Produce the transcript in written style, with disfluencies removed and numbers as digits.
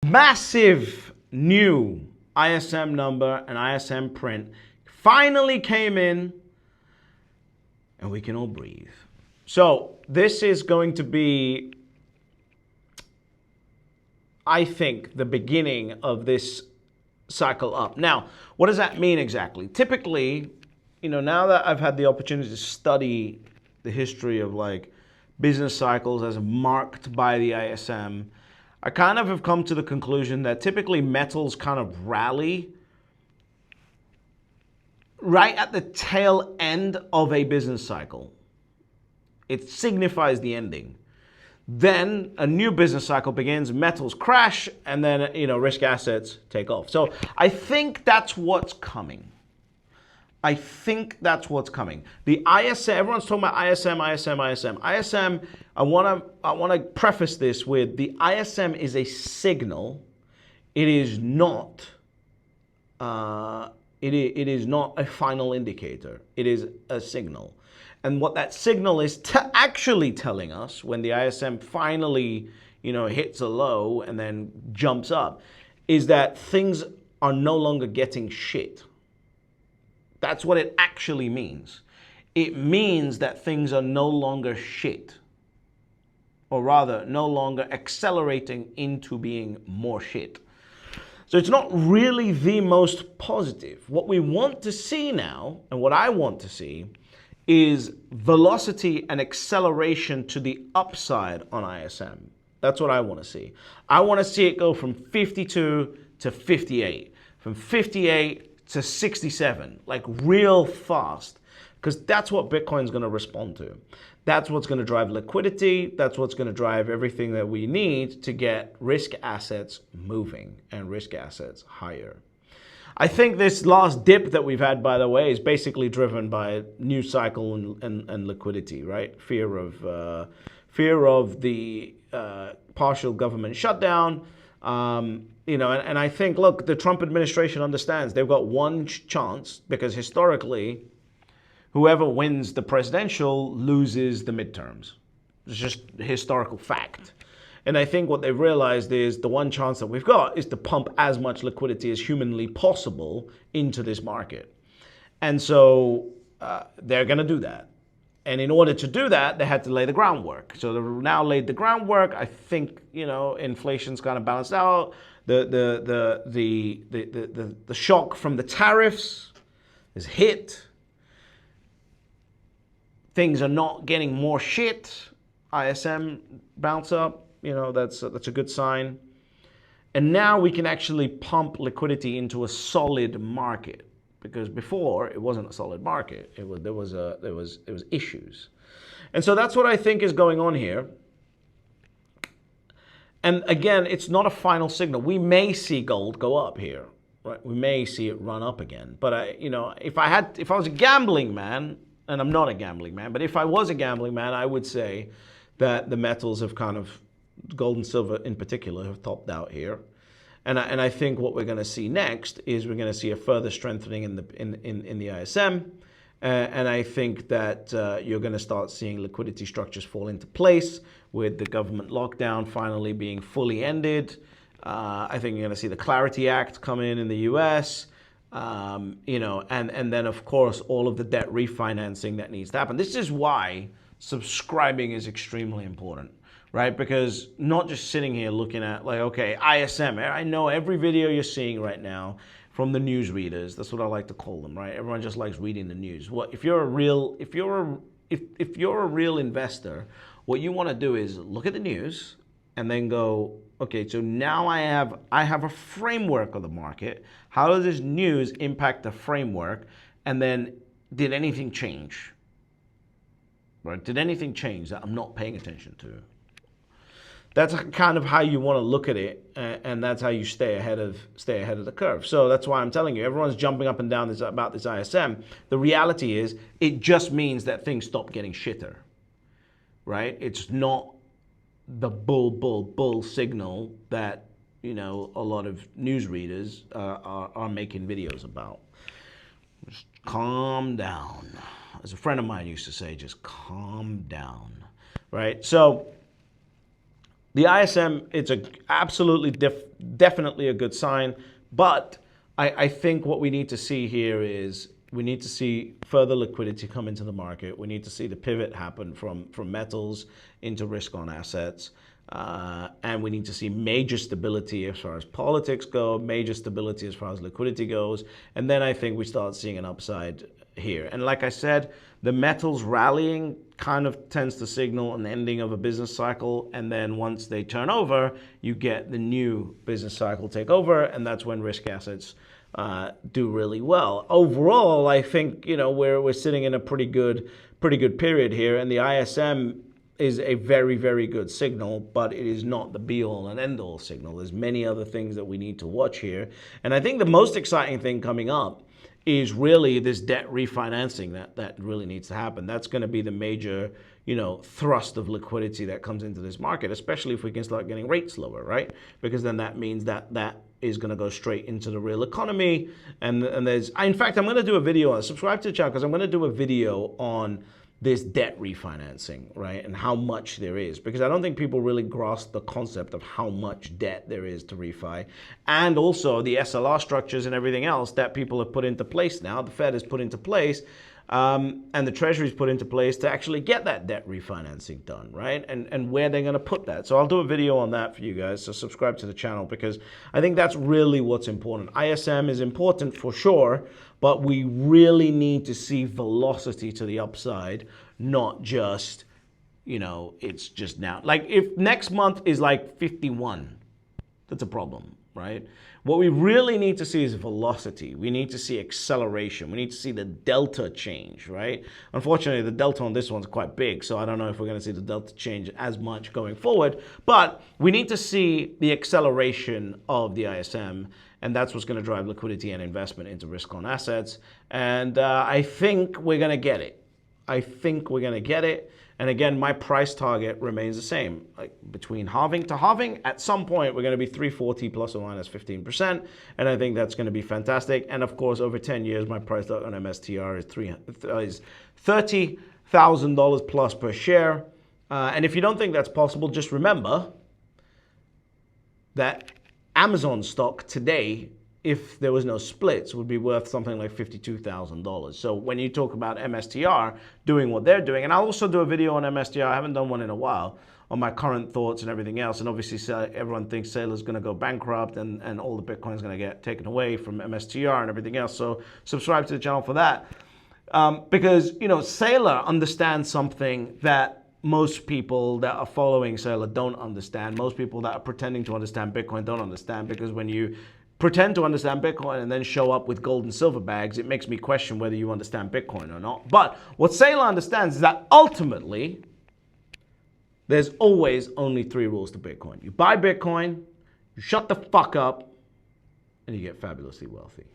massive new ISM number and ISM print finally came in, and we can all breathe. So this is going to be, I think, the beginning of this cycle up. Now, what does that mean exactly? Typically, now that I've had the opportunity to study the history of like business cycles as marked by the ISM, I kind of have come to the conclusion that typically metals kind of rally right at the tail end of a business cycle. It signifies the ending. Then a new business cycle begins, metals crash, and then, risk assets take off. So I think that's what's coming. I think that's what's coming. The ISM, everyone's talking about ISM. ISM, I want to preface this with the ISM is a signal. It is not it is not a final indicator. It is a signal. And what that signal is actually telling us when the ISM finally, hits a low and then jumps up is that things are no longer getting shit. That's what it actually means. It means that things are no longer shit, or rather, no longer accelerating into being more shit. So it's not really the most positive. What we want to see now, and what I want to see, is velocity and acceleration to the upside on ISM. That's what I want to see. I want to see it go from 52 to 58, from 58 to 67, like real fast, because that's what Bitcoin's going to respond to. That's what's going to drive liquidity. That's what's going to drive everything that we need to get risk assets moving and risk assets higher. I think this last dip that we've had, by the way, is basically driven by new cycle and liquidity, right? Fear of the partial government shutdown. And I think, look, the Trump administration understands they've got one chance because historically, whoever wins the presidential loses the midterms. It's just a historical fact. And I think what they've realized is the one chance that we've got is to pump as much liquidity as humanly possible into this market. And so they're going to do that. And in order to do that, they had to lay the groundwork. So they've now laid the groundwork. I think, inflation's kind of balanced out. The shock from the tariffs is hit. Things are not getting more shit. ISM bounce up. That's a good sign. And now we can actually pump liquidity into a solid market, because before it wasn't a solid market. There was issues. And so that's what I think is going on here. And again, it's not a final signal. We may see gold go up here, right? We may see it run up again. But if I was a gambling man, and I'm not a gambling man, but if I was a gambling man, I would say that the metals have kind of, gold and silver in particular, have topped out here. And I think what we're going to see next is we're going to see a further strengthening in the ISM. And I think that you're going to start seeing liquidity structures fall into place with the government lockdown finally being fully ended. I think you're going to see the Clarity Act come in the US. And then, of course, all of the debt refinancing that needs to happen. This is why subscribing is extremely important, right? Because not just sitting here looking at like, okay, ISM, I know every video you're seeing right now from the news readers, that's what I like to call them, right? Everyone just likes reading the news. What if you're a real investor, what you want to do is look at the news and then go, okay, so now I have a framework of the market. How does this news impact the framework? And then did anything change? Right? Did anything change that I'm not paying attention to? That's kind of how you want to look at it, and that's how you stay ahead of the curve. So that's why I'm telling you, everyone's jumping up and down about this ISM. The reality is, it just means that things stop getting shitter, right? It's not the bull signal that a lot of news readers are making videos about. Just calm down. As a friend of mine used to say, just calm down, right? So The ISM, it's absolutely definitely a good sign, but I think what we need to see here is we need to see further liquidity come into the market. We need to see the pivot happen from metals into risk on assets. And we need to see major stability as far as politics go, major stability as far as liquidity goes. And then I think we start seeing an upside here. And like I said, the metals rallying kind of tends to signal an ending of a business cycle. And then once they turn over, you get the new business cycle take over. And that's when risk assets do really well. Overall, I think, we're sitting in a pretty good period here. And the ISM is a very, very good signal, but it is not the be-all and end-all signal. There's many other things that we need to watch here. And I think the most exciting thing coming up is really this debt refinancing that really needs to happen. That's going to be the major, thrust of liquidity that comes into this market, especially if we can start getting rates lower, right? Because then that means that is going to go straight into the real economy. And in fact, I'm going to do a video subscribe to the channel because I'm going to do a video on this debt refinancing, right? And how much there is, because I don't think people really grasp the concept of how much debt there is to refi, and also the SLR structures and everything else that people have put into place now. The Fed has put into place, and the Treasury's put into place to actually get that debt refinancing done, right? And where they're going to put that. So I'll do a video on that for you guys. So subscribe to the channel because I think that's really what's important. ISM is important for sure, but we really need to see velocity to the upside, not just, it's just now. Like if next month is like 51, that's a problem, right? What we really need to see is velocity. We need to see acceleration. We need to see the delta change, right? Unfortunately, the delta on this one's quite big, so I don't know if we're going to see the delta change as much going forward, but we need to see the acceleration of the ISM, and that's what's going to drive liquidity and investment into risk on assets. And I think we're going to get it. And again, my price target remains the same. Like between halving to halving, at some point we're going to be 340 plus or minus 15%, and I think that's going to be fantastic. And of course, over 10 years, my price target on MSTR is $30,000 plus per share. And if you don't think that's possible, just remember that Amazon stock today, if there was no splits, would be worth something like $52,000. So when you talk about MSTR doing what they're doing, and I'll also do a video on MSTR, I haven't done one in a while, on my current thoughts and everything else. And obviously everyone thinks Saylor's going to go bankrupt and all the Bitcoin is going to get taken away from MSTR and everything else. So subscribe to the channel for that. Because, Saylor understands something that most people that are following Saylor don't understand. Most people that are pretending to understand Bitcoin don't understand, because when you pretend to understand Bitcoin and then show up with gold and silver bags, it makes me question whether you understand Bitcoin or not. But what Saylor understands is that ultimately, there's always only 3 rules to Bitcoin. You buy Bitcoin, you shut the fuck up, and you get fabulously wealthy.